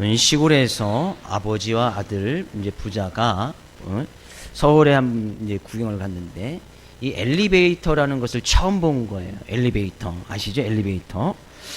어떤 시골에서 아버지와 아들 이제 부자가 서울에 한 이제 구경을 갔는데 이 엘리베이터라는 것을 처음 본 거예요. 엘리베이터 아시죠? 엘리베이터.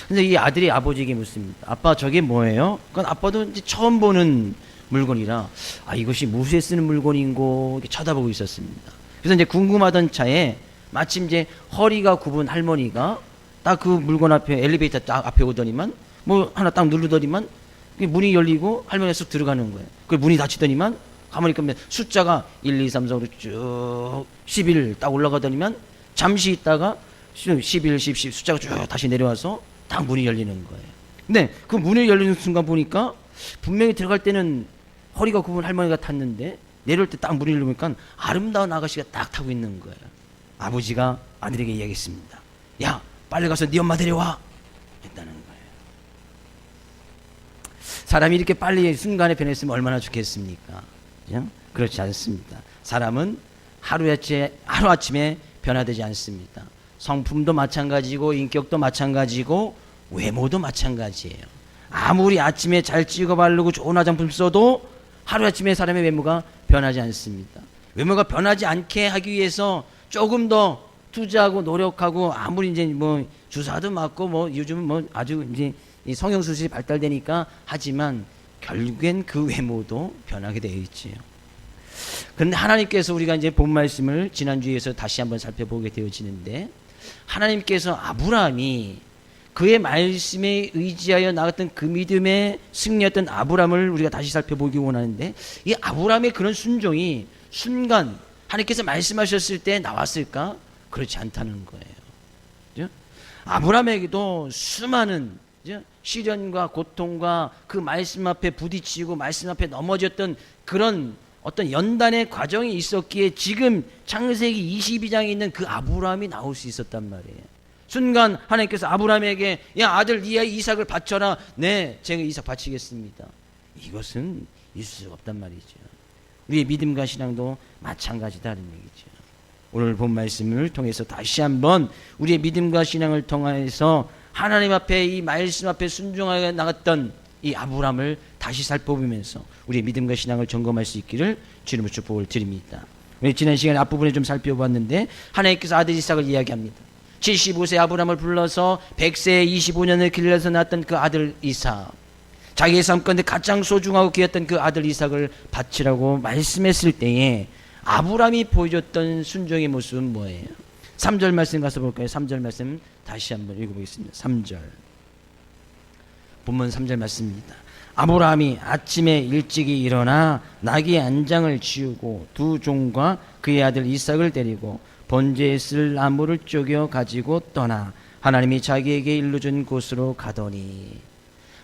근데 이 아들이 아버지에게 묻습니다. 아빠 저게 뭐예요? 그건 아빠도 이제 처음 보는 물건이라 이것이 무엇에 쓰는 물건인고 이렇게 쳐다보고 있었습니다. 그래서 이제 궁금하던 차에 마침 이제 허리가 굽은 할머니가 딱 그 물건 앞에 엘리베이터 딱 앞에 오더니만 뭐 하나 딱 누르더니만 문이 열리고 할머니가 쑥 들어가는 거예요. 그 문이 닫히더니만 가만히 있으면 숫자가 1, 2, 3, 4로 쭉 11 딱 올라가더니만 잠시 있다가 11, 10 숫자가 쭉 다시 내려와서 딱 문이 열리는 거예요. 근데 그 문이 열리는 순간 보니까 분명히 들어갈 때는 허리가 굽은 할머니가 탔는데 내려올 때 딱 문이 열리니까 아름다운 아가씨가 딱 타고 있는 거예요. 아버지가 아들에게 이야기했습니다. 야, 빨리 가서 네 엄마 데려와 했다는 거예요. 사람이 이렇게 빨리 순간에 변했으면 얼마나 좋겠습니까? 그죠? 그렇지 않습니다. 사람은 하루아침에 변화되지 않습니다. 성품도 마찬가지고 인격도 마찬가지고 외모도 마찬가지예요. 아무리 아침에 잘 찍어 바르고 좋은 화장품 써도 하루아침에 사람의 외모가 변하지 않습니다. 외모가 변하지 않게 하기 위해서 조금 더 투자하고 노력하고 아무리 이제 뭐 주사도 맞고 뭐 요즘은 뭐 아주 이제 이 성형수술이 발달되니까 하지만 결국엔 그 외모도 변하게 되어 있지요. 그런데 하나님께서 우리가 이제 본 말씀을 지난주에서 다시 한번 살펴보게 되어지는데 하나님께서 아브라함이 그의 말씀에 의지하여 나갔던 그 믿음의 승리였던 아브라함을 우리가 다시 살펴보기 원하는데 이 아브라함의 그런 순종이 순간 하나님께서 말씀하셨을 때 나왔을까? 그렇지 않다는 거예요. 그죠? 아브라함에게도 수많은 시련과 고통과 그 말씀 앞에 부딪히고 말씀 앞에 넘어졌던 그런 어떤 연단의 과정이 있었기에 지금 창세기 22장에 있는 그 아브라함이 나올 수 있었단 말이에요. 순간 하나님께서 아브라함에게 야 아들 네 아이 이삭을 바쳐라. 네 제가 이삭 바치겠습니다. 이것은 있을 수가 없단 말이죠. 우리의 믿음과 신앙도 마찬가지다는 얘기죠. 오늘 본 말씀을 통해서 다시 한번 우리의 믿음과 신앙을 통해서 하나님 앞에 이 말씀 앞에 순종하게 나갔던 이 아브라함을 다시 살펴보면서 우리의 믿음과 신앙을 점검할 수 있기를 주님의 축복을 드립니다. 우리 지난 시간에 앞부분에 좀 살펴봤는데 하나님께서 아들 이삭을 이야기합니다. 75세 아브라함을 불러서 100세에 25년을 길러서 낳았던 그 아들 이삭, 자기의 삶 가운데 가장 소중하고 귀했던 그 아들 이삭을 바치라고 말씀했을 때에 아브라함이 보여줬던 순종의 모습은 뭐예요? 3절 말씀 가서 볼까요? 3절 말씀 다시 한번 읽어보겠습니다. 3절 본문 3절 말씀입니다. 아브라함이 아침에 일찍이 일어나 나귀의 안장을 지우고 두 종과 그의 아들 이삭을 데리고 번제에 쓸 나무를 쪼개 가지고 떠나 하나님이 자기에게 일러준 곳으로 가더니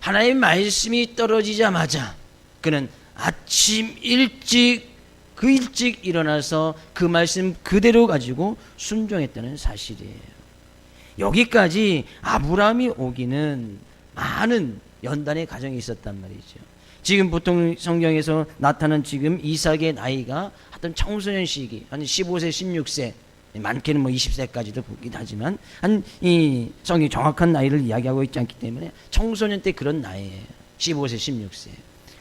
하나님의 말씀이 떨어지자마자 그는 아침 일찍 일어나서 그 말씀 그대로 가지고 순종했다는 사실이에요. 여기까지 아브라함이 오기는 많은 연단의 과정이 있었단 말이죠. 지금 보통 성경에서 나타난 지금 이삭의 나이가 하여튼 청소년 시기 한 15세 16세 많게는 뭐 20세까지도 보긴 하지만 한 이 성이 정확한 나이를 이야기하고 있지 않기 때문에 청소년 때 그런 나이예요. 15세 16세.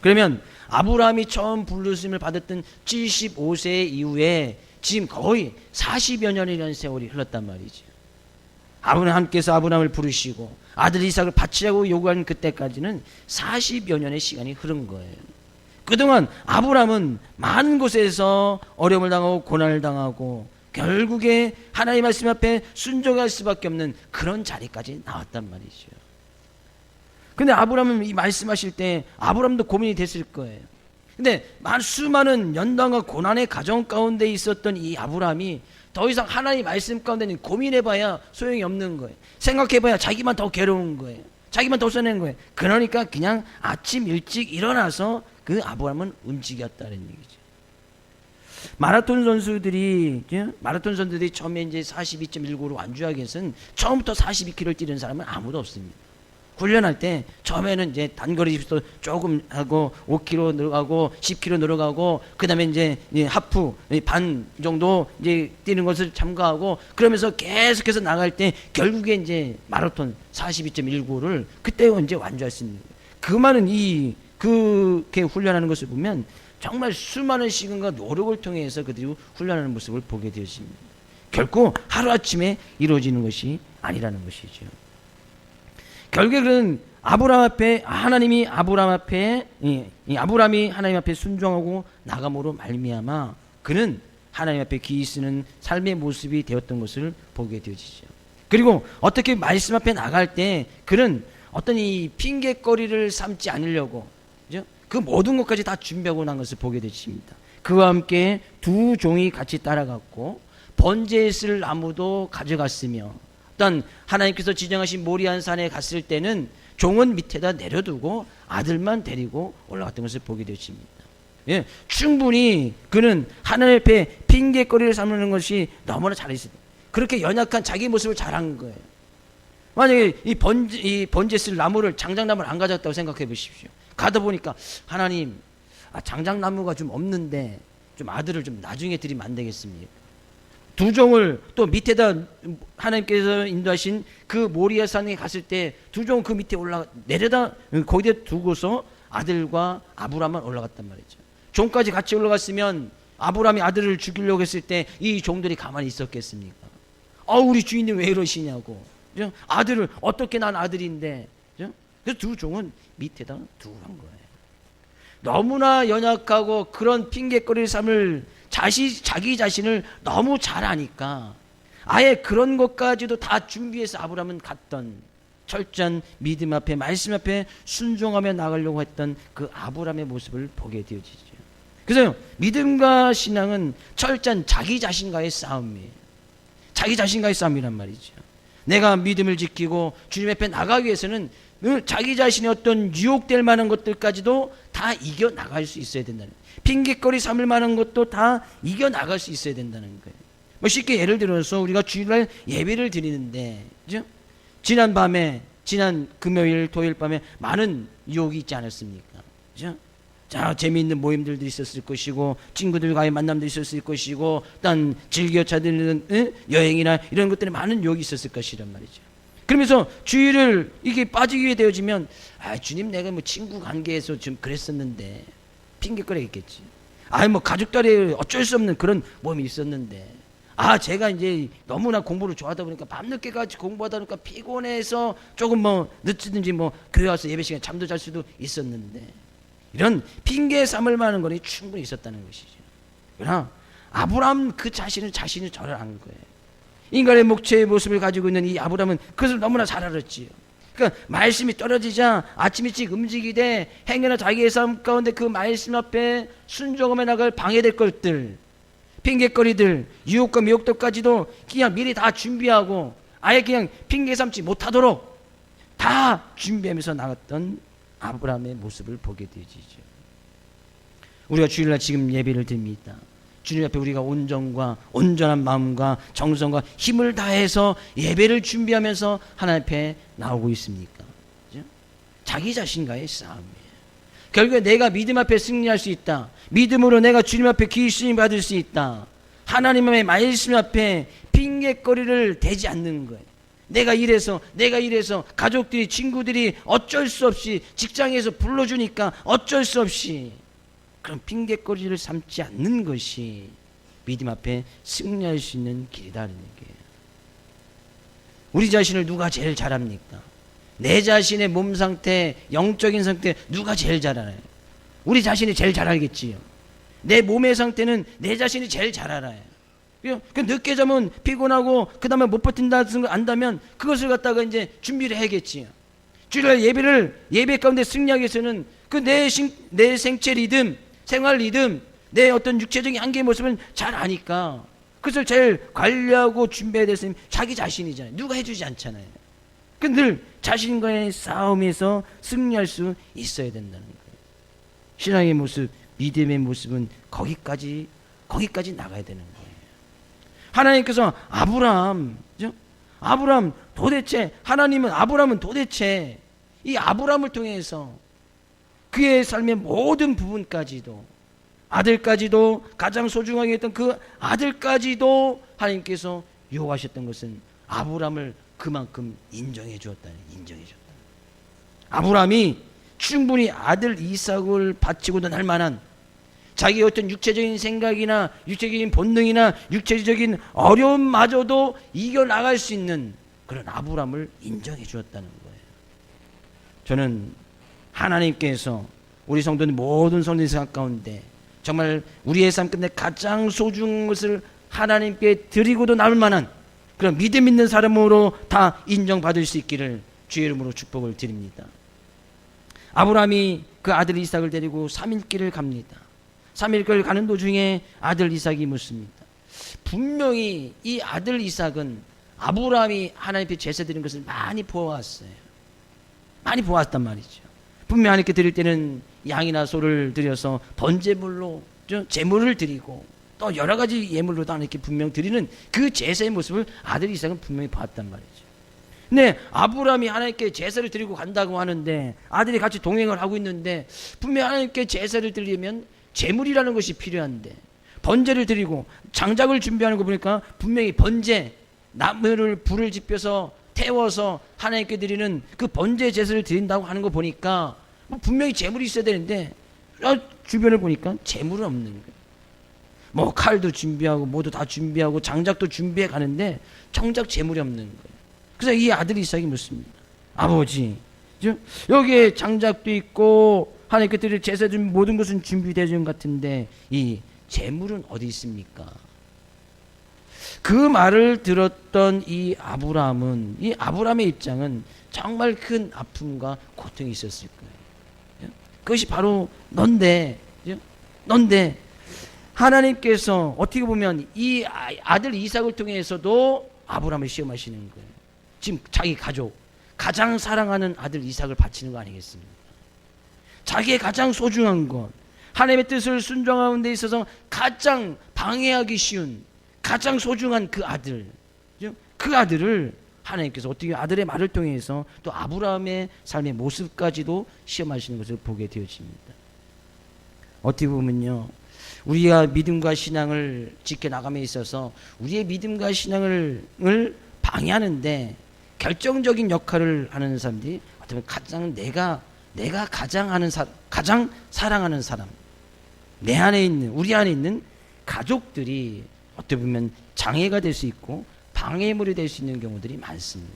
그러면 아브라함이 처음 부르심을 받았던 75세 이후에 지금 거의 40여 년이라는 세월이 흘렀단 말이죠. 하나님께서 아브라함을 부르시고 아들 이삭을 바치라고 요구한 그때까지는 40여 년의 시간이 흐른 거예요. 그동안 아브라함은 많은 곳에서 어려움을 당하고 고난을 당하고 결국에 하나님 말씀 앞에 순종할 수밖에 없는 그런 자리까지 나왔단 말이죠. 근데 아브라함은 이 말씀하실 때 아브라함도 고민이 됐을 거예요. 근데 수많은 연단과 고난의 가정 가운데 있었던 이 아브라함이 더 이상 하나님 말씀 가운데는 고민해봐야 소용이 없는 거예요. 생각해봐야 자기만 더 괴로운 거예요. 자기만 더 써낸 거예요. 그러니까 그냥 아침 일찍 일어나서 그 아브라함은 움직였다는 얘기죠. 마라톤 선수들이 처음에 이제 42.19로 완주하기 위해서는 처음부터 42km를 뛰는 사람은 아무도 없습니다. 훈련할 때 처음에는 이제 단거리부터 조금 하고 5km 늘어가고 10km 늘어가고 그다음에 이제 하프 반 정도 이제 뛰는 것을 참가하고 그러면서 계속해서 나갈 때 결국에 이제 마라톤 42.19를 그때 이제 완주할 수 있는 거예요. 그 많은 이 그렇게 훈련하는 것을 보면 정말 수많은 시간과 노력을 통해서 그들이 훈련하는 모습을 보게 되어집니다. 결코 하루아침에 이루어지는 것이 아니라는 것이죠. 결국은 아브라함 앞에 하나님이 아브라함이 하나님 앞에 순종하고 나감으로 말미암아 그는 하나님 앞에 기이 쓰는 삶의 모습이 되었던 것을 보게 되어지죠. 그리고 어떻게 말씀 앞에 나갈 때 그는 어떤 이 핑계거리를 삼지 않으려고, 그죠? 그 모든 것까지 다 준비하고 난 것을 보게 되십니다. 그와 함께 두 종이 같이 따라갔고 번제에 쓸 나무도 가져갔으며, 어떤 하나님께서 지정하신 모리안 산에 갔을 때는 종은 밑에다 내려두고 아들만 데리고 올라갔던 것을 보게 되십니다. 예, 충분히 그는 하나님 앞에 핑계거리를 삼는 것이 너무나 잘했습니다. 그렇게 연약한 자기 모습을 잘한 거예요. 만약에 이 번제 쓸 나무를 장작나무를 안 가져갔다고 생각해 보십시오. 가다 보니까 하나님, 장작나무가 좀 없는데 좀 아들을 좀 나중에 드리면 안 되겠습니까? 두 종을 또 밑에다 하나님께서 인도하신 그 모리아 산에 갔을 때 두 종은 그 밑에 내려다 거기에 두고서 아들과 아브라함만 올라갔단 말이죠. 종까지 같이 올라갔으면 아브라함이 아들을 죽이려고 했을 때 이 종들이 가만히 있었겠습니까? 우리 주인님 왜 이러시냐고. 그죠? 아들을 어떻게 난 아들인데. 그죠? 그래서 두 종은 밑에다 두고 간 거예요. 너무나 연약하고 그런 핑계거리를 삼을 자기 자신을 너무 잘 아니까 아예 그런 것까지도 다 준비해서 아브라함은 갔던, 철저한 믿음 앞에 말씀 앞에 순종하며 나가려고 했던 그 아브라함의 모습을 보게 되어지죠. 그래서 믿음과 신앙은 철저한 자기 자신과의 싸움이에요. 자기 자신과의 싸움이란 말이죠. 내가 믿음을 지키고 주님 앞에 나가기 위해서는 늘 자기 자신의 어떤 유혹될 만한 것들까지도 다 이겨나갈 수 있어야 된다는 거예요. 핑계거리 삼을 만한 것도 다 이겨나갈 수 있어야 된다는 거예요. 뭐 쉽게 예를 들어서 우리가 주일날 예배를 드리는데, 그죠? 지난 금요일 토요일 밤에 많은 유혹이 있지 않았습니까? 그죠? 자, 재미있는 모임들도 있었을 것이고 친구들과의 만남도 있었을 것이고 딴 즐겨 찾는 여행이나 이런 것들이 많은 유혹이 있었을 것이란 말이죠. 그러면서 주일을 이게 빠지게 되어지면 주님, 내가 뭐 친구 관계에서 좀 그랬었는데 핑계거리 있겠지. 뭐 가족들이 어쩔 수 없는 그런 몸이 있었는데 제가 이제 너무나 공부를 좋아하다 보니까 밤늦게까지 공부하다 보니까 피곤해서 조금 뭐 늦든지 뭐 교회 와서 예배 시간에 잠도 잘 수도 있었는데, 이런 핑계 삼을 만한 것이 충분히 있었다는 것이죠. 그러나 아브라함 그 자신이 저를 안 거예요. 인간의 목체의 모습을 가지고 있는 이 아브라함은 그것을 너무나 잘 알았지요. 그러니까 말씀이 떨어지자 아침 일찍 움직이되 행여나 자기의 삶 가운데 그 말씀 앞에 순종하며 나갈 방해될 것들, 핑계거리들, 유혹과 미혹들까지도 그냥 미리 다 준비하고 아예 그냥 핑계 삼지 못하도록 다 준비하면서 나갔던 아브라함의 모습을 보게 되지죠. 우리가 주일날 지금 예배를 드립니다. 주님 앞에 우리가 온전한 마음과 정성과 힘을 다해서 예배를 준비하면서 하나님 앞에 나오고 있습니까? 그죠? 자기 자신과의 싸움이에요. 결국에 내가 믿음 앞에 승리할 수 있다. 믿음으로 내가 주님 앞에 귀신을 받을 수 있다. 하나님의 말씀 앞에 핑계거리를 대지 않는 거예요. 내가 이래서 가족들이 친구들이 어쩔 수 없이 직장에서 불러주니까 어쩔 수 없이 그런 핑계거리를 삼지 않는 것이 믿음 앞에 승리할 수 있는 길이라는 얘기예요. 우리 자신을 누가 제일 잘 압니까? 내 자신의 몸 상태, 영적인 상태 누가 제일 잘 알아요? 우리 자신이 제일 잘 알겠지요. 내 몸의 상태는 내 자신이 제일 잘 알아요. 그 늦게 자면 피곤하고 그 다음에 못 버틴다는 걸 안다면 그것을 갖다가 이제 준비를 해야겠지요. 주일날 예배 가운데 승리하기 위해서는 그 내 생체 리듬, 생활 리듬, 내 어떤 육체적인 한계의 모습은 잘 아니까 그것을 제일 관리하고 준비해야 될 사람이 자기 자신이잖아요. 누가 해주지 않잖아요. 늘 자신과의 싸움에서 승리할 수 있어야 된다는 거예요. 신앙의 모습, 믿음의 모습은 거기까지 나가야 되는 거예요. 하나님께서 아브라함 도대체 하나님은 아브라함은 도대체 이 아브라함을 통해서 그의 삶의 모든 부분까지도 아들까지도 가장 소중하게 했던 그 아들까지도 하나님께서 요구하셨던 것은 아브라함을 그만큼 인정해 주었다. 아브라함이 충분히 아들 이삭을 바치고도 날 만한, 자기의 어떤 육체적인 생각이나 육체적인 본능이나 육체적인 어려움마저도 이겨나갈 수 있는 그런 아브라함을 인정해 주었다는 거예요. 저는 하나님께서 우리 성도는 모든 성도의 생각 가운데 정말 우리의 삶 끝내 가장 소중한 것을 하나님께 드리고도 남을 만한 그런 믿음 있는 사람으로 다 인정받을 수 있기를 주의 이름으로 축복을 드립니다. 아브라함이 그 아들 이삭을 데리고 3일 길을 갑니다. 3일 길을 가는 도중에 아들 이삭이 묻습니다. 분명히 이 아들 이삭은 아브라함이 하나님께 제사 드린 것을 많이 보아왔어요. 많이 보았단 말이죠. 분명 하나님께 드릴 때는 양이나 소를 드려서 번제물로 제물을 드리고 또 여러 가지 예물로도 하나님께 분명 드리는 그 제사의 모습을 아들 이삭은 분명히 봤단 말이죠. 근데 아브라함이 하나님께 제사를 드리고 간다고 하는데 아들이 같이 동행을 하고 있는데 분명 하나님께 제사를 드리려면 제물이라는 것이 필요한데 번제를 드리고 장작을 준비하는 거 보니까 분명히 번제, 나무를 불을 지펴서 태워서 하나님께 드리는 그 번제 제사를 드린다고 하는 거 보니까 분명히 제물이 있어야 되는데 주변을 보니까 제물은 없는 거예요. 뭐 칼도 준비하고 뭐도 다 준비하고 장작도 준비해 가는데 정작 제물이 없는 거예요. 그래서 이 아들 이삭이 묻습니다. 아버지, 여기에 장작도 있고 하나님께 드릴 제사 준 모든 것은 준비되어 있는 것 같은데 이 제물은 어디 있습니까? 그 말을 들었던 이 아브라함의 입장은 정말 큰 아픔과 고통이 있었을 거예요. 그것이 바로 넌데 하나님께서 어떻게 보면 이 아들 이삭을 통해서도 아브라함을 시험하시는 거예요. 지금 자기 가족, 가장 사랑하는 아들 이삭을 바치는 거 아니겠습니까? 자기의 가장 소중한 것, 하나님의 뜻을 순종하는 데 있어서 가장 방해하기 쉬운 가장 소중한 그 아들을 하나님께서 어떻게 아들의 말을 통해서 또 아브라함의 삶의 모습까지도 시험하시는 것을 보게 되어집니다. 어떻게 보면요, 우리가 믿음과 신앙을 지켜나감에 있어서 우리의 믿음과 신앙을 방해하는데 결정적인 역할을 하는 사람들이 어떻게 보면 가장 내가 가장 사랑하는 사람, 내 안에 있는, 우리 안에 있는 가족들이 어떻게 보면 장애가 될 수 있고 방해물이 될 수 있는 경우들이 많습니다.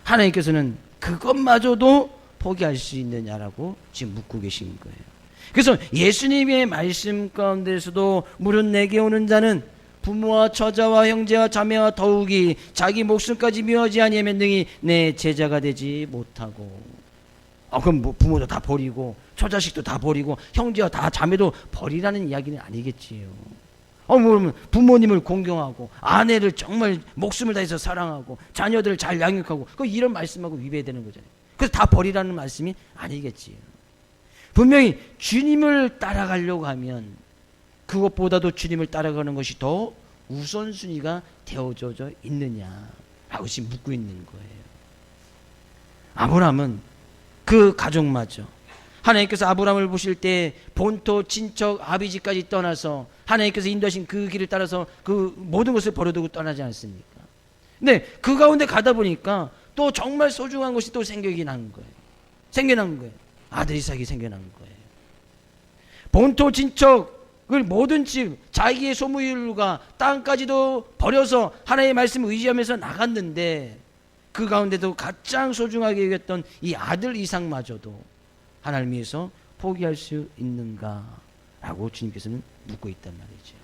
하나님께서는 그것마저도 포기할 수 있느냐라고 지금 묻고 계신 거예요. 그래서 예수님의 말씀 가운데서도 무릇 내게 오는 자는 부모와 처자와 형제와 자매와 더욱이 자기 목숨까지 미워하지 아니하면 능히 내 제자가 되지 못하고. 그럼 뭐 부모도 다 버리고 처자식도 다 버리고 형제와 다 자매도 버리라는 이야기는 아니겠지요. 그러면 부모님을 공경하고 아내를 정말 목숨을 다해서 사랑하고 자녀들을 잘 양육하고 이런 말씀하고 위배되는 거잖아요. 그래서 다 버리라는 말씀이 아니겠지요. 분명히 주님을 따라가려고 하면 그것보다도 주님을 따라가는 것이 더 우선순위가 되어져 있느냐라고 지금 묻고 있는 거예요. 아브라함은 그 가족마저 하나님께서 아브라함을 보실 때 본토, 친척, 아비집까지 떠나서 하나님께서 인도하신 그 길을 따라서 그 모든 것을 버려두고 떠나지 않습니까? 근데 그 가운데 가다 보니까 또 정말 소중한 것이 또 생겨난 거예요. 아들 이삭이 생겨난 거예요. 본토, 친척을 모든 집, 자기의 소유물과 땅까지도 버려서 하나님의 말씀을 의지하면서 나갔는데 그 가운데도 가장 소중하게 여겼던 이 아들 이삭마저도 하나님 위해서 포기할 수 있는가라고 주님께서는 묻고 있단 말이죠.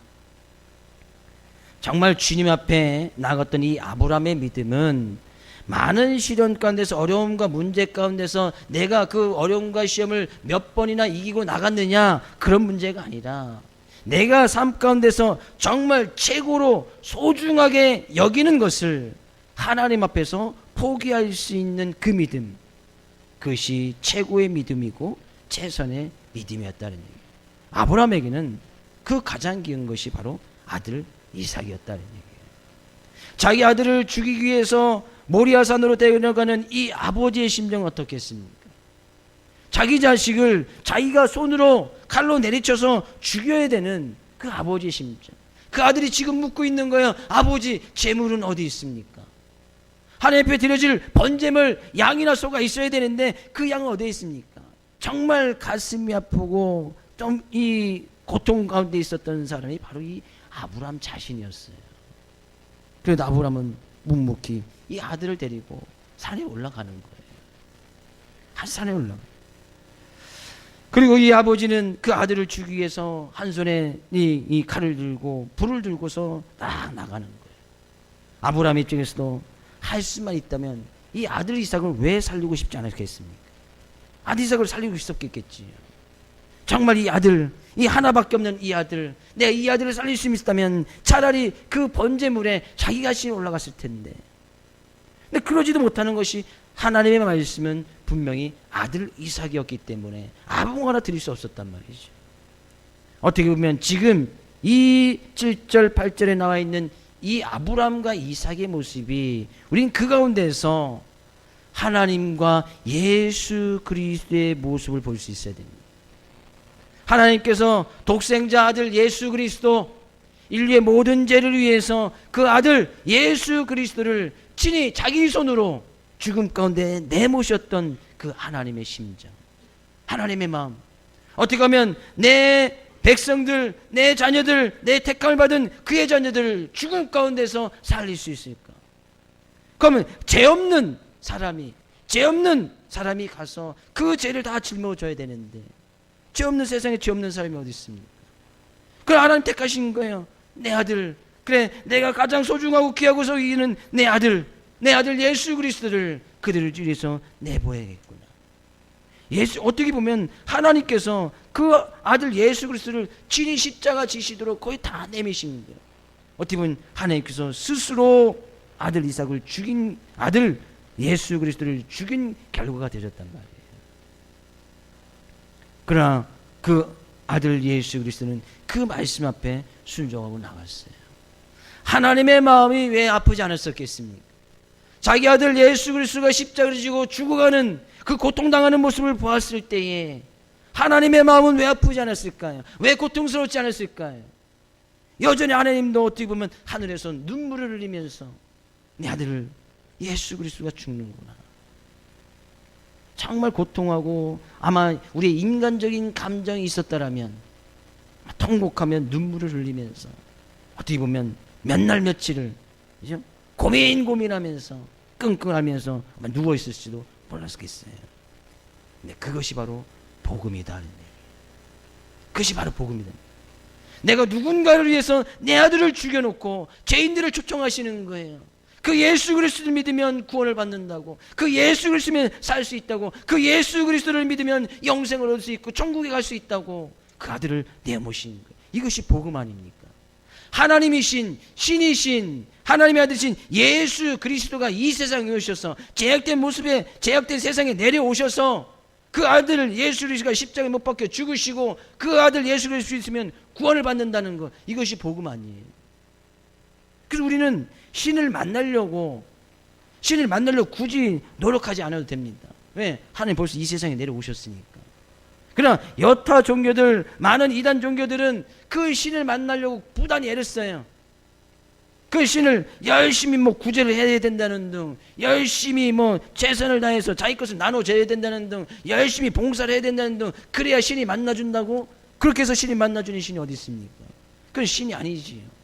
정말 주님 앞에 나갔던 이 아브라함의 믿음은 많은 시련 가운데서 어려움과 문제 가운데서 내가 그 어려움과 시험을 몇 번이나 이기고 나갔느냐 그런 문제가 아니라 내가 삶 가운데서 정말 최고로 소중하게 여기는 것을 하나님 앞에서 포기할 수 있는 그 믿음, 그것이 최고의 믿음이고 최선의 믿음이었다는 얘기예요. 아브라함에게는 그 가장 귀한 것이 바로 아들 이삭이었다는 얘기예요. 자기 아들을 죽이기 위해서 모리아산으로 데려가는 이 아버지의 심정은 어떻겠습니까? 자기 자식을 자기가 손으로 칼로 내리쳐서 죽여야 되는 그 아버지의 심정. 그 아들이 지금 묻고 있는 거예요. 아버지, 재물은 어디 있습니까? 하나님 앞에 드려질 번제물 양이나 소가 있어야 되는데 그 양은 어디에 있습니까? 정말 가슴이 아프고 좀 이 고통 가운데 있었던 사람이 바로 이 아브라함 자신이었어요. 그래도 아브라함은 묵묵히 이 아들을 데리고 산에 올라가는 거예요. 한 산에 올라가요. 그리고 이 아버지는 그 아들을 죽이기 위해서 한 손에 이 칼을 들고 불을 들고서 딱 나가는 거예요. 아브라함 입장에서도 할 수만 있다면 이 아들 이삭을 왜 살리고 싶지 않았겠습니까? 아들 이삭을 살리고 싶었겠지요. 정말 이 아들, 이 하나밖에 없는 이 아들, 내가 이 아들을 살릴 수 있다면 차라리 그 번제물에 자기가 신이 올라갔을 텐데. 근데 그러지도 못하는 것이 하나님의 말씀은 분명히 아들 이삭이었기 때문에 아무거나 드릴 수 없었단 말이죠. 어떻게 보면 지금 이 7절 8절에 나와 있는 이 아브라함과 이삭의 모습이 우린 그 가운데서 하나님과 예수 그리스도의 모습을 볼 수 있어야 됩니다. 하나님께서 독생자 아들 예수 그리스도, 인류의 모든 죄를 위해서 그 아들 예수 그리스도를 친히 자기 손으로 죽음 가운데 내모셨던 그 하나님의 심정, 하나님의 마음. 어떻게 하면 내 백성들, 내 자녀들, 내 택함을 받은 그의 자녀들을 죽음 가운데서 살릴 수 있을까? 그러면 죄 없는 사람이 가서 그 죄를 다 짊어져야 되는데, 죄 없는 세상에 죄 없는 사람이 어디 있습니까? 그래, 하나님 택하신 거예요. 내 아들, 그래, 내가 가장 소중하고 귀하고서 이기는 내 아들 예수 그리스도를 그들을 위해서 내보내겠구나. 어떻게 보면 하나님께서 그 아들 예수 그리스도를 친히 십자가 지시도록 거의 다 내미신 거예요. 어떻게 보면 하나님께서 스스로 아들 이삭을 죽인, 아들 예수 그리스도를 죽인 결과가 되셨단 말이에요. 그러나 그 아들 예수 그리스도는 그 말씀 앞에 순종하고 나갔어요. 하나님의 마음이 왜 아프지 않았었겠습니까? 자기 아들 예수 그리스도가 십자가를 지고 죽어가는 그 고통당하는 모습을 보았을 때에 하나님의 마음은 왜 아프지 않았을까요? 왜 고통스럽지 않았을까요? 여전히 하나님도 어떻게 보면 하늘에서 눈물을 흘리면서 내 아들 예수 그리스도가 죽는구나, 정말 고통하고, 아마 우리의 인간적인 감정이 있었다라면 통곡하며 눈물을 흘리면서 어떻게 보면 몇 날 며칠을, 그죠? 고민하면서 끙끙하면서 누워있을지도 몰랐겠어요. 근데 그것이 바로 복음이다. 그것이 바로 복음이다. 내가 누군가를 위해서 내 아들을 죽여놓고 죄인들을 초청하시는 거예요. 그 예수 그리스도를 믿으면 구원을 받는다고, 그 예수 그리스도를 살 수 있다고, 그 예수 그리스도를 믿으면 영생을 얻을 수 있고 천국에 갈 수 있다고 그 아들을 내모시는 거예요. 이것이 복음 아닙니까? 하나님이신, 신이신, 하나님의 아들이신 예수 그리스도가 이 세상에 오셔서 죄악된 모습에, 죄악된 세상에 내려오셔서 그 아들 예수 그리스도가 십자가에 못 박혀 죽으시고 그 아들 예수 그리스도 있으면 구원을 받는다는 것, 이것이 복음 아니에요. 그래서 우리는 신을 만나려고 굳이 노력하지 않아도 됩니다. 왜? 하나님 벌써 이 세상에 내려오셨으니까. 그러나 여타 종교들, 많은 이단 종교들은 그 신을 만나려고 부단히 애를 써요. 그 신을 열심히 구제를 해야 된다는 등, 열심히 최선을 다해서 자기 것을 나눠줘야 된다는 등, 열심히 봉사를 해야 된다는 등, 그래야 신이 만나준다고? 그렇게 해서 신이 만나주는 신이 어디 있습니까? 그건 신이 아니지요.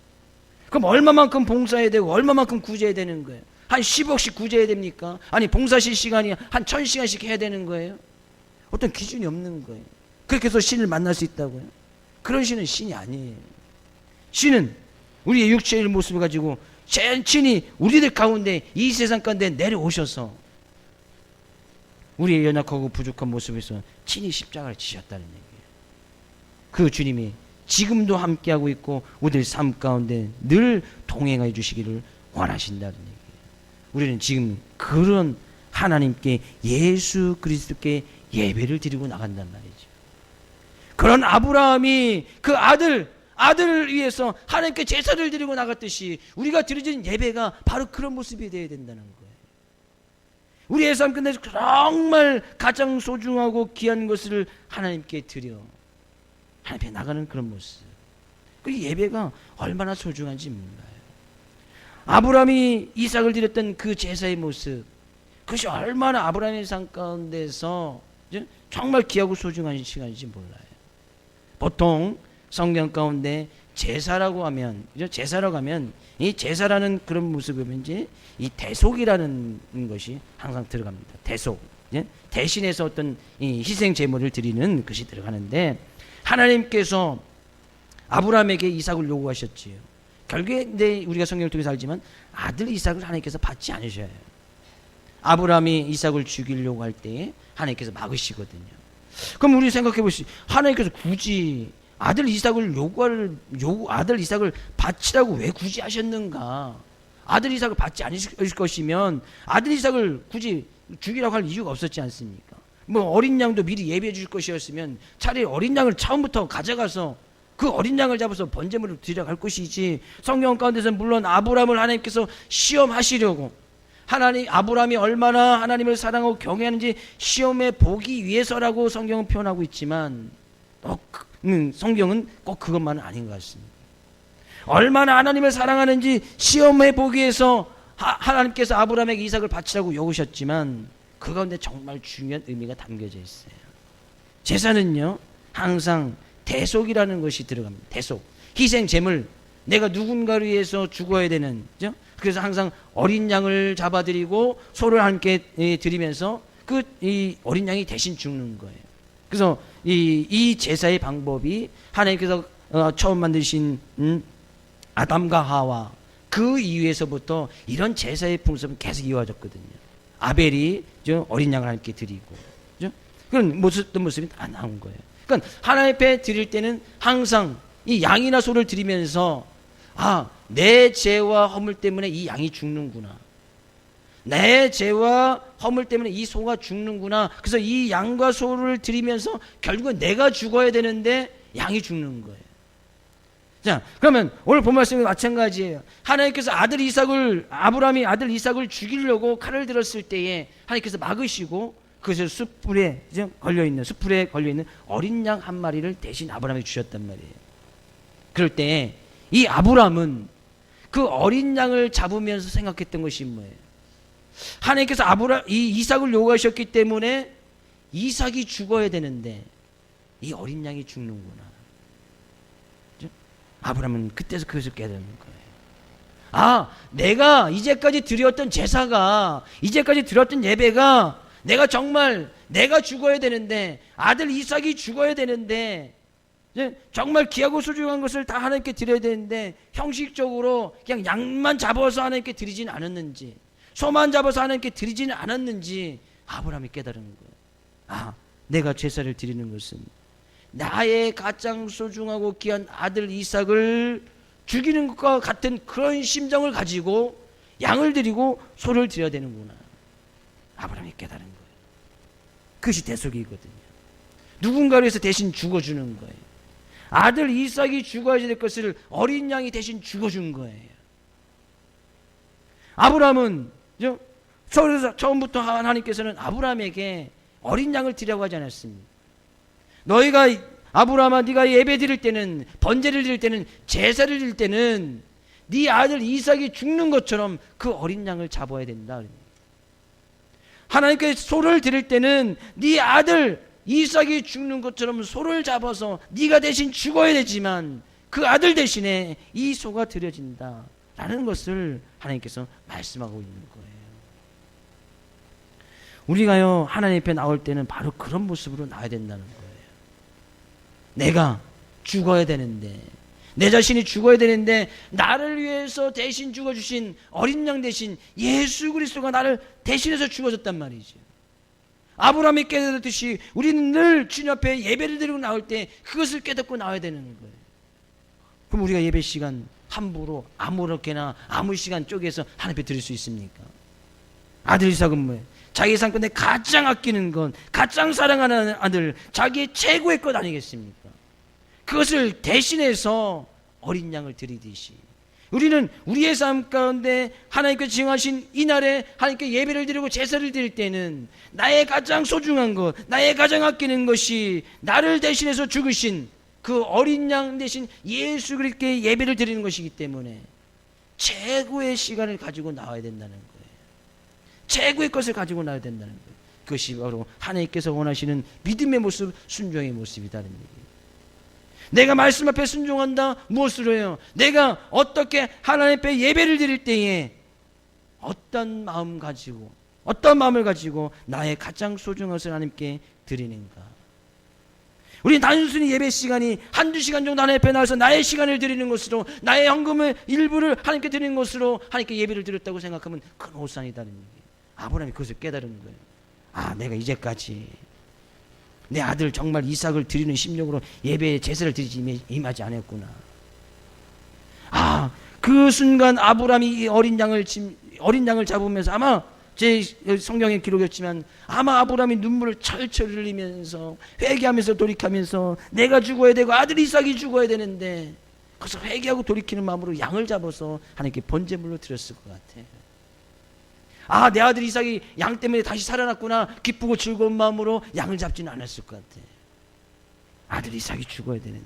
그럼 얼마만큼 봉사해야 되고 얼마만큼 구제해야 되는 거예요? 한 10억씩 구제해야 됩니까? 아니, 봉사실 시간이 한 1000시간씩 해야 되는 거예요? 어떤 기준이 없는 거예요. 그렇게 해서 신을 만날 수 있다고요? 그런 신은 신이 아니에요. 신은 우리의 육체의 모습을 가지고 친히 우리들 가운데, 이 세상 가운데 내려오셔서 우리의 연약하고 부족한 모습에서 친히 십자가를 지셨다는 얘기예요. 그 주님이 지금도 함께하고 있고 우리들 삶 가운데 늘 동행해 주시기를 원하신다는 얘기예요. 우리는 지금 그런 하나님께, 예수 그리스도께 예배를 드리고 나간단 말이죠. 그런 아브라함이 그 아들을 위해서 하나님께 제사를 드리고 나갔듯이 우리가 드리는 예배가 바로 그런 모습이 되어야 된다는 거예요. 우리의 삶 끝내서 정말 가장 소중하고 귀한 것을 하나님께 드려 하나님 앞에 나가는 그런 모습. 그 예배가 얼마나 소중한지 몰라요. 아브라함이 이삭을 드렸던 그 제사의 모습, 그것이 얼마나 아브라함의 삶 가운데서 정말 귀하고 소중한 시간인지 몰라요. 보통 성경 가운데 제사라고 하면 이 제사라는 그런 모습을 이제 이 대속이라는 것이 항상 들어갑니다. 대속. 대신해서 어떤 이 희생 제물을 드리는 것이 들어가는데, 하나님께서 아브라함에게 이삭을 요구하셨지요. 결국에 근데 우리가 성경을 통해서 알지만 아들 이삭을 하나님께서 받지 않으셔요. 아브라함이 이삭을 죽이려고 할 때에 하나님께서 막으시거든요. 그럼 우리 생각해 보시죠. 하나님께서 굳이 아들 이삭을 아들 이삭을 바치라고 왜 굳이 하셨는가? 아들 이삭을 받지 않으실 것이면 아들 이삭을 굳이 죽이라고 할 이유가 없었지 않습니까? 뭐 어린 양도 미리 예배해 줄 것이었으면 차라리 어린 양을 처음부터 가져가서 그 어린 양을 잡아서 번제물을 드려 갈 것이지, 성경 가운데서 물론 아브라함을 하나님께서 시험하시려고, 아브라함이 얼마나 하나님을 사랑하고 경외하는지 시험해 보기 위해서라고 성경은 표현하고 있지만, 성경은 꼭 그것만은 아닌 것 같습니다. 얼마나 하나님을 사랑하는지 시험해 보기 위해서 하나님께서 아브라함에게 이삭을 바치라고 요구하셨지만, 그 가운데 정말 중요한 의미가 담겨져 있어요. 제사는요, 항상 대속이라는 것이 들어갑니다. 대속, 희생 제물, 내가 누군가를 위해서 죽어야 되는, 그죠? 그래서 항상 어린 양을 잡아드리고 소를 함께 드리면서 이 어린 양이 대신 죽는 거예요. 그래서 이 제사의 방법이 하나님께서 처음 만드신 아담과 하와 그 이후에서부터 이런 제사의 풍습은 계속 이어졌거든요. 아벨이 어린 양을 함께 드리고, 그죠? 그런 모습이 다 나온 거예요. 그러니까 하나님 앞에 드릴 때는 항상 이 양이나 소를 드리면서, 내 죄와 허물 때문에 이 양이 죽는구나, 내 죄와 허물 때문에 이 소가 죽는구나. 그래서 이 양과 소를 드리면서 결국은 내가 죽어야 되는데 양이 죽는 거예요. 자, 그러면 오늘 본 말씀이 마찬가지예요. 하나님께서 아브라함이 아들 이삭을 죽이려고 칼을 들었을 때에 하나님께서 막으시고, 그것을 숯불에 걸려있는 어린 양 한 마리를 대신 아브라함에게 주셨단 말이에요. 그럴 때 이 아브라함은 그 어린 양을 잡으면서 생각했던 것이 뭐예요? 하나님께서 이 이삭을 요구하셨기 때문에 이삭이 죽어야 되는데 이 어린 양이 죽는구나. 아브라함은 그때서 그것을 깨닫는 거예요. 내가 이제까지 드렸던 제사가, 이제까지 드렸던 예배가, 내가 정말 내가 죽어야 되는데, 아들 이삭이 죽어야 되는데, 정말 귀하고 소중한 것을 다 하나님께 드려야 되는데 형식적으로 그냥 양만 잡아서 하나님께 드리지는 않았는지, 소만 잡아서 하나님께 드리지는 않았는지 아브라함이 깨달은 거예요. 내가 제사를 드리는 것은 나의 가장 소중하고 귀한 아들 이삭을 죽이는 것과 같은 그런 심정을 가지고 양을 드리고 소를 드려야 되는구나. 아브라함이 깨달은 거예요. 그것이 대속이거든요. 누군가를 위해서 대신 죽어주는 거예요. 아들 이삭이 죽어야 될 것을 어린 양이 대신 죽어준 거예요. 아브라함은 처음부터 하나님께서는 아브라함에게 어린 양을 드리라고 하지 않았습니다. 아브라함아, 네가 예배 드릴 때는, 번제를 드릴 때는, 제사를 드릴 때는 네 아들 이삭이 죽는 것처럼 그 어린 양을 잡아야 된다. 하나님께 소를 드릴 때는 네 아들 이삭이 죽는 것처럼 소를 잡아서 네가 대신 죽어야 되지만 그 아들 대신에 이 소가 드려진다 라는 것을 하나님께서 말씀하고 있는 거예요. 우리가요, 하나님 앞에 나올 때는 바로 그런 모습으로 나와야 된다는 거예요. 내가 죽어야 되는데, 내 자신이 죽어야 되는데 나를 위해서 대신 죽어주신 어린 양 대신 예수 그리스도가 나를 대신해서 죽어졌단 말이죠. 아브라함이 깨달았듯이 우리는 늘 주님 앞에 예배를 드리고 나올 때 그것을 깨닫고 나와야 되는 거예요. 그럼 우리가 예배 시간 함부로 아무렇게나 아무 시간 쪼개서 하나님 앞에 드릴 수 있습니까? 아들 이삭은 뭐예요? 자기 삶 가운데 가장 아끼는 건, 가장 사랑하는 아들, 자기의 최고의 것 아니겠습니까? 그것을 대신해서 어린 양을 드리듯이 우리는 우리의 삶 가운데 하나님께서 지정하신 이날에 하나님께 예배를 드리고 제사를 드릴 때는 나의 가장 소중한 것, 나의 가장 아끼는 것이 나를 대신해서 죽으신 그 어린 양 대신 예수 그리스도께 예배를 드리는 것이기 때문에 최고의 시간을 가지고 나와야 된다는 거예요. 최고의 것을 가지고 나와야 된다는 거예요. 그것이 바로 하나님께서 원하시는 믿음의 모습, 순종의 모습이다는 얘기예요. 내가 말씀 앞에 순종한다. 무엇으로 해요? 내가 어떻게 하나님 앞에 예배를 드릴 때에 어떤 마음을 가지고 나의 가장 소중한 것을 하나님께 드리는가? 우리 단순히 예배 시간이 한두 시간 정도 하나님 앞에 나와서 나의 시간을 드리는 것으로, 나의 헌금의 일부를 하나님께 드리는 것으로 하나님께 예배를 드렸다고 생각하면 큰 오산이다는 얘기예요. 아브라함이 그것을 깨달은 거예요. 아, 내가 이제까지 내 아들 정말 이삭을 드리는 심령으로 예배에 제사를 드리지 임하지 않았구나. 아, 그 순간 아브라함이 이 어린 양을 잡으면서, 아마 제 성경에 기록했지만 아마 아브라함이 눈물을 철철 흘리면서 회개하면서 돌이키면서 내가 죽어야 되고 아들 이삭이 죽어야 되는데, 그래서 회개하고 돌이키는 마음으로 양을 잡아서 하나님께 번제물로 드렸을 것 같아. 아, 내 아들 이삭이 양 때문에 다시 살아났구나, 기쁘고 즐거운 마음으로 양을 잡지는 않았을 것 같아. 아들 이삭이 죽어야 되는데.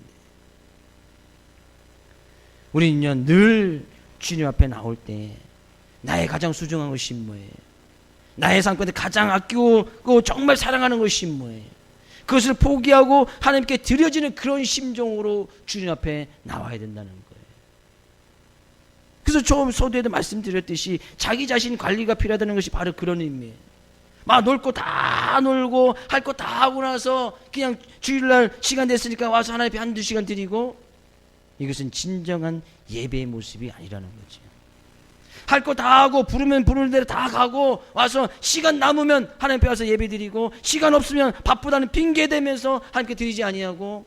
우리는요, 늘 주님 앞에 나올 때 나의 가장 소중한 것이 뭐예요? 나의 삶 가운데 가장 아끼고 정말 사랑하는 것이 뭐예요? 그것을 포기하고 하나님께 드려지는 그런 심정으로 주님 앞에 나와야 된다는 거예요. 그래서 처음 서두에도 말씀드렸듯이 자기 자신 관리가 필요하다는 것이 바로 그런 의미예요. 막 놀 거 다 놀고 할 거 다 하고 나서 그냥 주일날 시간 됐으니까 와서 하나님 앞에 한두 시간 드리고, 이것은 진정한 예배의 모습이 아니라는 거죠. 할 거 다 하고 부르면 부르는 대로 다 가고 와서 시간 남으면 하나님 앞에 와서 예배 드리고, 시간 없으면 바쁘다는 핑계 대면서 하나님께 드리지 아니하고,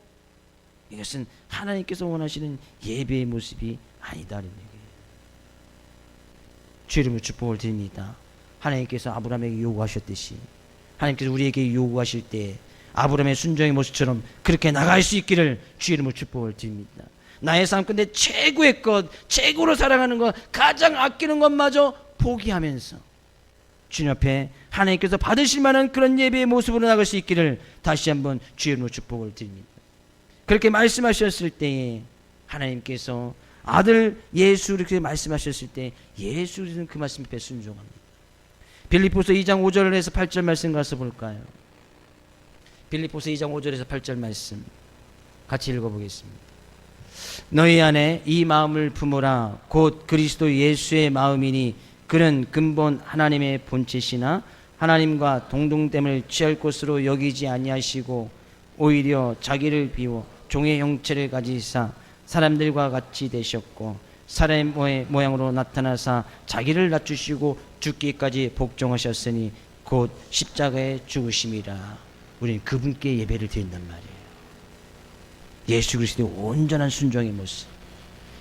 이것은 하나님께서 원하시는 예배의 모습이 아니다는 얘기예요. 주 이름으로 축복을 드립니다. 하나님께서 아브라함에게 요구하셨듯이 하나님께서 우리에게 요구하실 때 아브라함의 순종의 모습처럼 그렇게 나갈 수 있기를 주 이름으로 축복을 드립니다. 나의 삶 가운데 최고의 것, 최고로 사랑하는 것, 가장 아끼는 것마저 포기하면서 주님 앞에 하나님께서 받으실 만한 그런 예배의 모습으로 나갈 수 있기를 다시 한번 주 이름으로 축복을 드립니다. 그렇게 말씀하셨을 때에 하나님께서 아들 예수 이렇게 말씀하셨을 때 예수는 그 말씀 앞에 순종합니다. 빌립보서 2장 5절에서 8절 말씀 가서 볼까요? 빌립보서 2장 5절에서 8절 말씀 같이 읽어보겠습니다. 너희 안에 이 마음을 품으라. 곧 그리스도 예수의 마음이니 그는 근본 하나님의 본체시나 하나님과 동등됨을 취할 것으로 여기지 아니하시고 오히려 자기를 비워 종의 형체를 가지사 사람들과 같이 되셨고 사람의 모양으로 나타나사 자기를 낮추시고 죽기까지 복종하셨으니 곧 십자가에 죽으심이라. 우리는 그분께 예배를 드린단 말이에요. 예수 그리스도의 온전한 순종의 모습,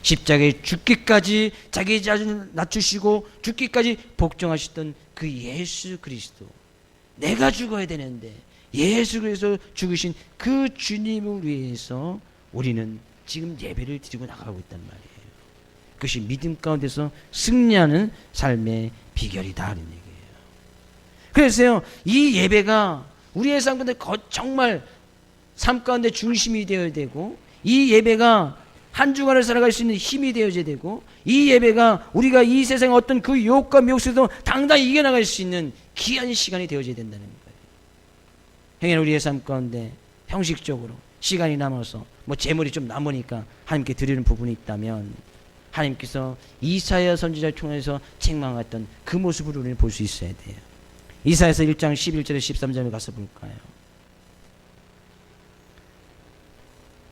십자가에 죽기까지 자기 자신을 낮추시고 죽기까지 복종하셨던 그 예수 그리스도, 내가 죽어야 되는데 예수 그리스도 죽으신 그 주님을 위해서 우리는 지금 예배를 드리고 나가고 있단 말이에요. 그것이 믿음 가운데서 승리하는 삶의 비결이다 하는 얘기예요. 그래서요, 이 예배가 우리의 삶 가운데 정말 삶 가운데 중심이 되어야 되고, 이 예배가 한 주간을 살아갈 수 있는 힘이 되어야 되고, 이 예배가 우리가 이 세상의 어떤 그 유혹과 미혹 속에서 당당히 이겨나갈 수 있는 귀한 시간이 되어야 된다는 거예요. 행여나 우리의 삶 가운데 형식적으로 시간이 남아서 재물이 좀 남으니까 하나님께 드리는 부분이 있다면, 하나님께서 이사야 선지자를 통해서 책망했던 그 모습을 우리는 볼 수 있어야 돼요. 이사야서 1장 11절에 13절에 가서 볼까요?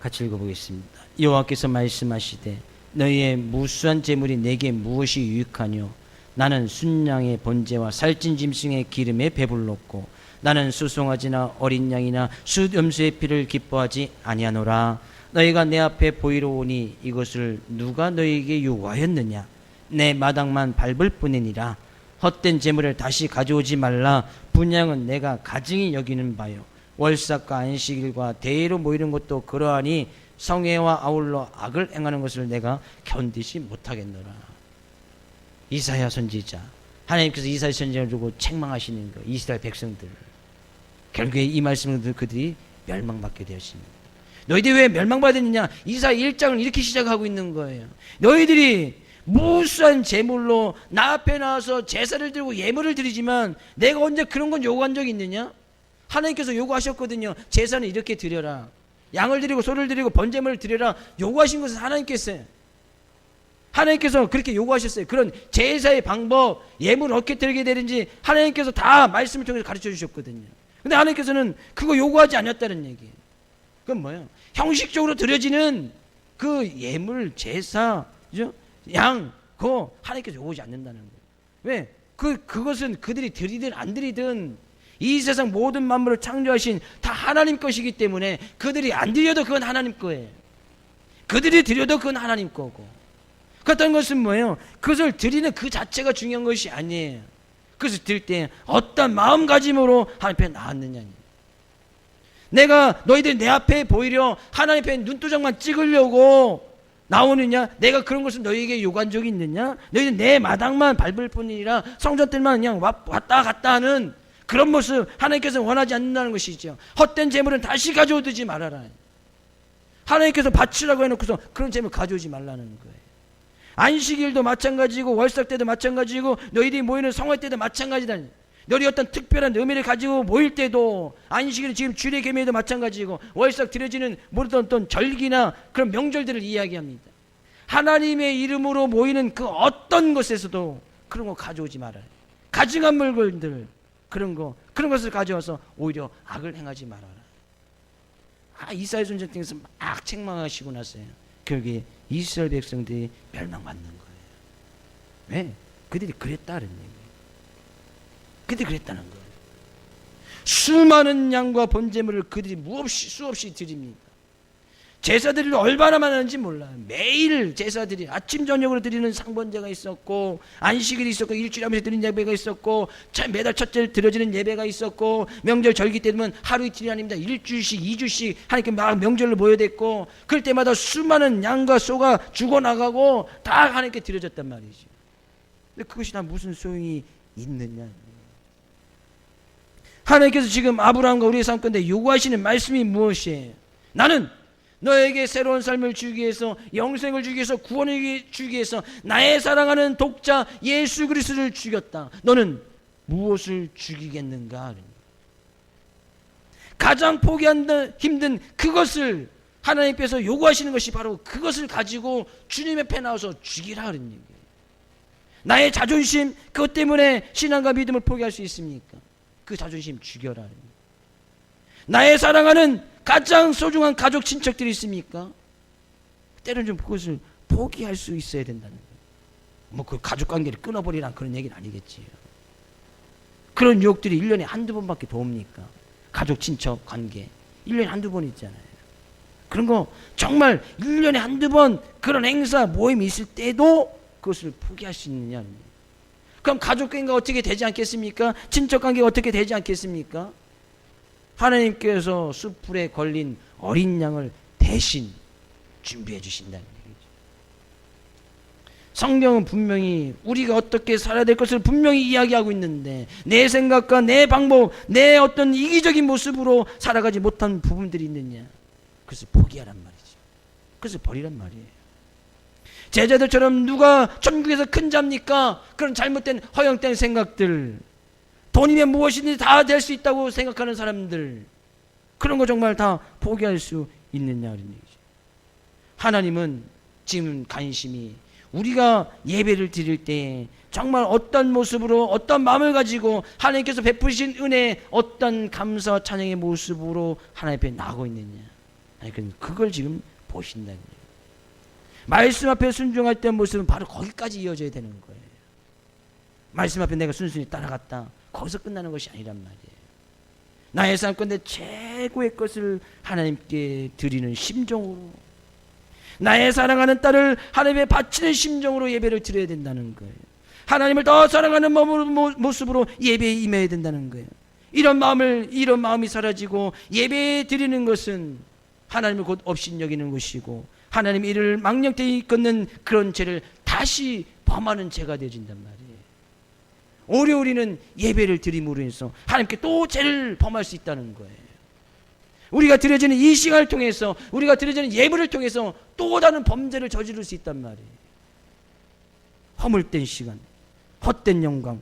같이 읽어보겠습니다. 여호와께서 말씀하시되 너희의 무수한 재물이 내게 무엇이 유익하뇨? 나는 순양의 번제와 살찐 짐승의 기름에 배불렀고 나는 수송아지나 어린 양이나 숫염소의 피를 기뻐하지 아니하노라. 너희가 내 앞에 보이러 오니 이것을 누가 너희에게 요구하였느냐? 내 마당만 밟을 뿐이니라. 헛된 재물을 다시 가져오지 말라. 분향은 내가 가증히 여기는 바요. 월삭과 안식일과 대회로 모이는 것도 그러하니 성회와 아울러 악을 행하는 것을 내가 견디지 못하겠노라. 이사야 선지자, 하나님께서 이사야 선지자를 두고 책망하시는 거, 이스라엘 백성들, 결국에 이 말씀을 듣고 그들이 멸망받게 되었습니다. 너희들이 왜 멸망받았느냐? 이사야 1장을 이렇게 시작하고 있는 거예요. 너희들이 무수한 제물로 나 앞에 나와서 제사를 드리고 예물을 드리지만 내가 언제 그런 건 요구한 적이 있느냐? 하나님께서 요구하셨거든요. 제사는 이렇게 드려라. 양을 드리고 소를 드리고 번제물을 드려라. 요구하신 것은 하나님께서 그렇게 요구하셨어요. 그런 제사의 방법, 예물을 어떻게 드리게 되는지 하나님께서 다 말씀을 통해서 가르쳐 주셨거든요. 근데 하나님께서는 그거 요구하지 않았다는 얘기예요. 그건 뭐예요? 형식적으로 드려지는 그 예물, 제사, 그죠? 양, 그거 하나님께서 요구하지 않는다는 거예요. 왜? 그것은 그들이 드리든 안 드리든 이 세상 모든 만물을 창조하신 다 하나님 것이기 때문에 그들이 안 드려도 그건 하나님 거예요. 그들이 드려도 그건 하나님 거고. 그렇다는 것은 뭐예요? 그것을 드리는 그 자체가 중요한 것이 아니에요. 그것을 드릴 때 어떤 마음가짐으로 하나님 앞에 나왔느냐. 내가 너희들 내 앞에 보이려 하나님 앞에 눈도장만 찍으려고 나오느냐? 내가 그런 것을 너희에게 요구한 적이 있느냐? 너희는 내 마당만 밟을 뿐이라 성전 뜰만 그냥 왔다 갔다 하는 그런 모습 하나님께서 원하지 않는다는 것이죠. 헛된 재물은 다시 가져오지 말아라. 하나님께서 바치라고 해놓고서 그런 재물 가져오지 말라는 거예요. 안식일도 마찬가지고 월삭 때도 마찬가지고 너희들이 모이는 성회 때도 마찬가지다. 너희 어떤 특별한 의미를 가지고 모일 때도 안식일 지금 주일의 계명에도 마찬가지고 월삭 드려지는 모든 어떤 절기나 그런 명절들을 이야기합니다. 하나님의 이름으로 모이는 그 어떤 것에서도 그런 거 가져오지 말아요. 가증한 물건들 그런 것을 가져와서 오히려 악을 행하지 말아라. 이스라엘 전쟁 등에서 막 책망하시고 나서요. 결국에 이스라엘 백성들이 멸망받는 거예요. 왜? 그들이 그랬다는 얘기예요. 그들이 그랬다는 거예요. 수많은 양과 번제물을 그들이 수없이 드립니다. 제사들을 얼마나 많은지 몰라요. 매일 제사들이 아침 저녁으로 드리는 상번제가 있었고 안식일이 있었고 일주일에 한 번씩 드리는 예배가 있었고 매달 첫째 드려지는 예배가 있었고 명절 절기 때 되면 하루 이틀이 아닙니다. 일주일씩 2주씩 하나님께 막 명절로 모여댔고 그럴 때마다 수많은 양과 소가 죽어나가고 다 하나님께 드려졌단 말이죠. 근데 그것이 다 무슨 소용이 있느냐. 하나님께서 지금 아브라함과 우리의 삶 가운데 요구하시는 말씀이 무엇이에요? 나는 너에게 새로운 삶을 주기 위해서 영생을 주기 위해서 구원을 주기 위해서 나의 사랑하는 독자 예수 그리스도를 죽였다. 너는 무엇을 죽이겠는가? 가장 포기하기 힘든 그것을 하나님께서 요구하시는 것이 바로 그것을 가지고 주님 앞에 나와서 죽이라 그런 얘기예요. 나의 자존심 그것 때문에 신앙과 믿음을 포기할 수 있습니까? 그 자존심 죽여라. 나의 사랑하는 가장 소중한 가족 친척들이 있습니까? 때로는 좀 그것을 포기할 수 있어야 된다는 거예요. 그 가족 관계를 끊어버리란 그런 얘기는 아니겠지요. 그런 유혹들이 1년에 한두 번밖에 더 옵니까? 가족 친척 관계 1년에 한두 번 있잖아요. 그런 거 정말 1년에 한두 번 그런 행사 모임이 있을 때도 그것을 포기할 수 있느냐는 거예요. 그럼 가족 관계가 어떻게 되지 않겠습니까? 친척 관계가 어떻게 되지 않겠습니까? 하나님께서 숯불에 걸린 어린 양을 대신 준비해 주신다는 얘기죠. 성경은 분명히 우리가 어떻게 살아야 될 것을 분명히 이야기하고 있는데 내 생각과 내 방법, 내 어떤 이기적인 모습으로 살아가지 못한 부분들이 있느냐. 그래서 포기하란 말이죠. 그래서 버리란 말이에요. 제자들처럼 누가 천국에서 큰 자입니까? 그런 잘못된 허영된 생각들, 돈이면 무엇이든지 다 될 수 있다고 생각하는 사람들, 그런 거 정말 다 포기할 수 있느냐 그런 얘기죠. 하나님은 지금 관심이 우리가 예배를 드릴 때 정말 어떤 모습으로 어떤 마음을 가지고 하나님께서 베푸신 은혜 어떤 감사와 찬양의 모습으로 하나님 앞에 나가고 있느냐. 그걸 지금 보신다는 거예요. 말씀 앞에 순종할 때 모습은 바로 거기까지 이어져야 되는 거예요. 말씀 앞에 내가 순순히 따라갔다. 거기서 끝나는 것이 아니란 말이에요. 나의 삶 가운데 최고의 것을 하나님께 드리는 심정으로, 나의 사랑하는 딸을 하나님께 바치는 심정으로 예배를 드려야 된다는 거예요. 하나님을 더 사랑하는 모습으로 예배에 임해야 된다는 거예요. 이런 마음이 사라지고 예배에 드리는 것은 하나님을 곧 없인 여기는 것이고 하나님의 일을 망령되이 걷는 그런 죄를 다시 범하는 죄가 되어진단 말이에요. 오히려 우리는 예배를 드림으로 해서 하나님께 또 죄를 범할 수 있다는 거예요. 우리가 드려지는 이 시간을 통해서, 우리가 드려지는 예배를 통해서 또 다른 범죄를 저지를 수 있단 말이에요. 허물된 시간, 헛된 영광,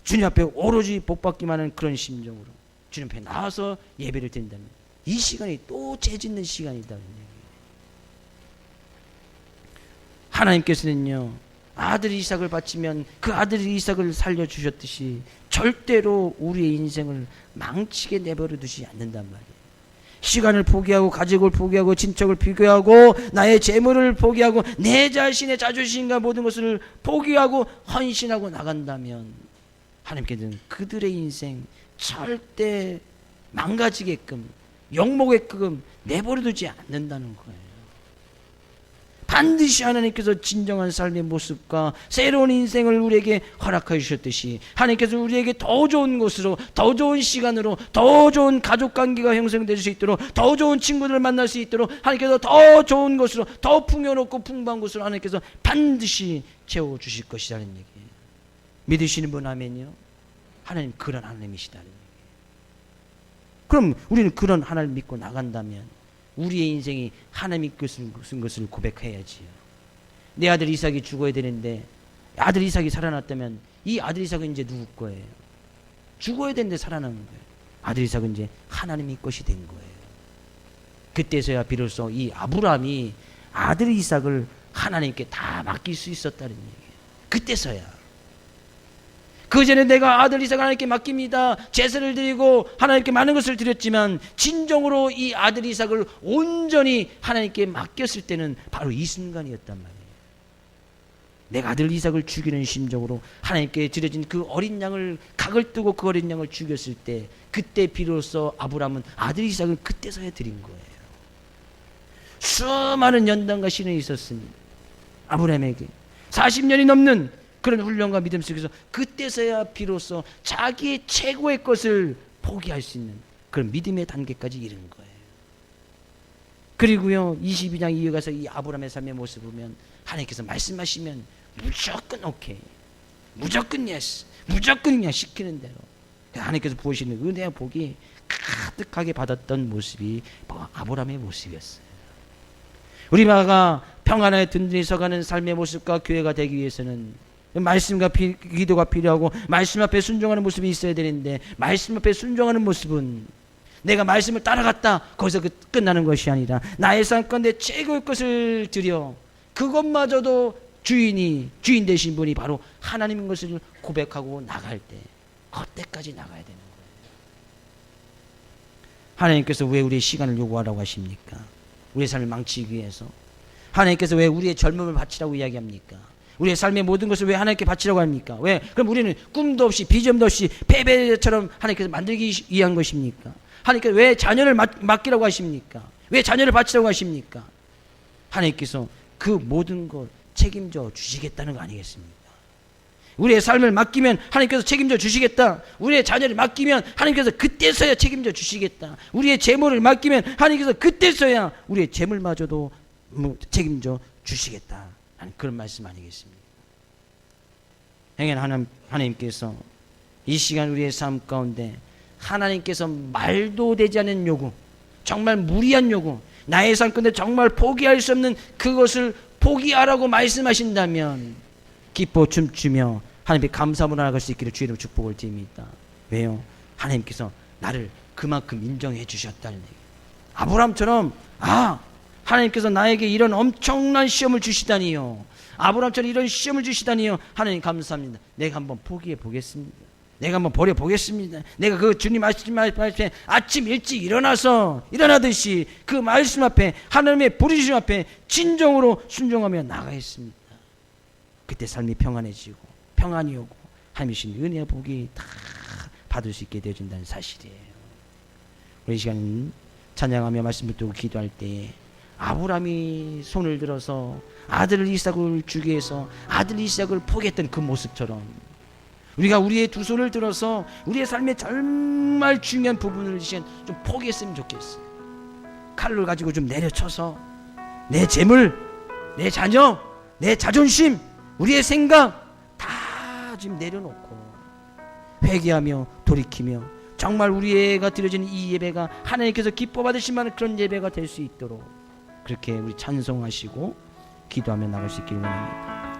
주님 앞에 오로지 복받기만 하는 그런 심정으로 주님 앞에 나와서 예배를 드린다면 이 시간이 또 죄짓는 시간이다. 하나님께서는요, 아들 이삭을 바치면 그 아들 이삭을 살려주셨듯이 절대로 우리의 인생을 망치게 내버려 두지 않는단 말이에요. 시간을 포기하고 가족을 포기하고 친척을 포기하고 나의 재물을 포기하고 내 자신의 자존심과 모든 것을 포기하고 헌신하고 나간다면 하나님께서는 그들의 인생 절대 망가지게끔 욕먹게끔 내버려 두지 않는다는 거예요. 반드시 하나님께서 진정한 삶의 모습과 새로운 인생을 우리에게 허락해 주셨듯이 하나님께서 우리에게 더 좋은 곳으로, 더 좋은 시간으로, 더 좋은 가족관계가 형성될 수 있도록, 더 좋은 친구들을 만날 수 있도록 하나님께서 더 좋은 곳으로, 더 풍요롭고 풍부한 곳으로 하나님께서 반드시 채워주실 것이라는 얘기예요. 믿으시는 분 아멘요? 하나님 그런 하나님이시다는 얘기예요. 그럼 우리는 그런 하나님을 믿고 나간다면 우리의 인생이 하나님이 쓴 것을 고백해야지요. 내 아들 이삭이 죽어야 되는데 아들 이삭이 살아났다면 이 아들 이삭은 이제 누구 거예요? 죽어야 되는데 살아나는 거예요. 아들 이삭은 이제 하나님의 것이 된 거예요. 그때서야 비로소 이 아브라함이 아들 이삭을 하나님께 다 맡길 수 있었다는 얘기예요. 그때서야. 그전에 내가 아들 이삭을 하나님께 맡깁니다. 제사를 드리고 하나님께 많은 것을 드렸지만 진정으로 이 아들 이삭을 온전히 하나님께 맡겼을 때는 바로 이 순간이었단 말이에요. 내가 아들 이삭을 죽이는 심정으로 하나님께 드려진 그 어린 양을 각을 뜨고 그 어린 양을 죽였을 때 그때 비로소 아브라함은 아들 이삭을 그때서야 드린 거예요. 수많은 연단과 시련이 있었습니다. 아브라함에게 40년이 넘는 그런 훈련과 믿음 속에서 그때서야 비로소 자기의 최고의 것을 포기할 수 있는 그런 믿음의 단계까지 이른 거예요. 그리고요 22장 이에 가서 이 아브라함의 삶의 모습을 보면 하나님께서 말씀하시면 무조건 오케이, 무조건 예스, 무조건 그냥 시키는 대로 하나님께서 부으시는 은혜와 복이 가득하게 받았던 모습이 아브라함의 모습이었어요. 우리가 평안하게 든든히 서가는 삶의 모습과 교회가 되기 위해서는 말씀과 기도가 필요하고 말씀 앞에 순종하는 모습이 있어야 되는데 말씀 앞에 순종하는 모습은 내가 말씀을 따라갔다 거기서 끝나는 것이 아니라 나의 삶가운데 최고의 것을 드려 그것마저도 주인 되신 분이 바로 하나님인 것을 고백하고 나갈 때 그때까지 나가야 되는 거예요. 하나님께서 왜 우리의 시간을 요구하라고 하십니까? 우리의 삶을 망치기 위해서. 하나님께서 왜 우리의 젊음을 바치라고 이야기합니까? 우리의 삶의 모든 것을 왜 하나님께 바치라고 합니까? 왜? 그럼 우리는 꿈도 없이 비전도 없이 패배처럼 하나님께서 만들기 위한 것입니까? 하나님께서 왜 자녀를 맡기라고 하십니까? 왜 자녀를 바치라고 하십니까? 하나님께서 그 모든 걸 책임져 주시겠다는 거 아니겠습니까? 우리의 삶을 맡기면 하나님께서 책임져 주시겠다. 우리의 자녀를 맡기면 하나님께서 그때서야 책임져 주시겠다. 우리의 재물을 맡기면 하나님께서 그때서야 우리의 재물마저도 책임져 주시겠다. 그런 말씀 아니겠습니까? 하나님께서 이 시간 우리의 삶 가운데 하나님께서 말도 되지 않는 요구, 정말 무리한 요구, 나의 삶 가운데 정말 포기할 수 없는 그것을 포기하라고 말씀하신다면 기뻐 춤추며 하나님께 감사함으로 나아갈 수 있기를 주의 이름으로 축복을 드립니다. 왜요? 하나님께서 나를 그만큼 인정해 주셨다는 얘기. 아브라함처럼 하나님께서 나에게 이런 엄청난 시험을 주시다니요. 아브라함처럼 이런 시험을 주시다니요. 하나님 감사합니다. 내가 한번 포기해 보겠습니다. 내가 한번 버려 보겠습니다. 내가 그 주님 말씀 앞에 아침 일찍 일어나듯이 그 말씀 앞에 하나님의 부르심 앞에 진정으로 순종하며 나가겠습니다. 그때 삶이 평안해지고 평안이 오고 하나님의 은혜와 복이 다 받을 수 있게 되어준다는 사실이에요. 우리 이 시간 찬양하며 말씀을 듣고 기도할 때에 아브라함이 손을 들어서 아들 이삭을 주기 위해서 아들 이삭을 포기했던 그 모습처럼 우리가 우리의 두 손을 들어서 우리의 삶의 정말 중요한 부분을 좀 포기했으면 좋겠어요. 칼을 가지고 좀 내려쳐서 내 재물, 내 자녀, 내 자존심, 우리의 생각 다 지금 내려놓고 회개하며 돌이키며 정말 우리가 드려진 이 예배가 하나님께서 기뻐 받으실 만한 그런 예배가 될 수 있도록 그렇게 우리 찬송하시고 기도하며 나갈 수 있기를 원합니다.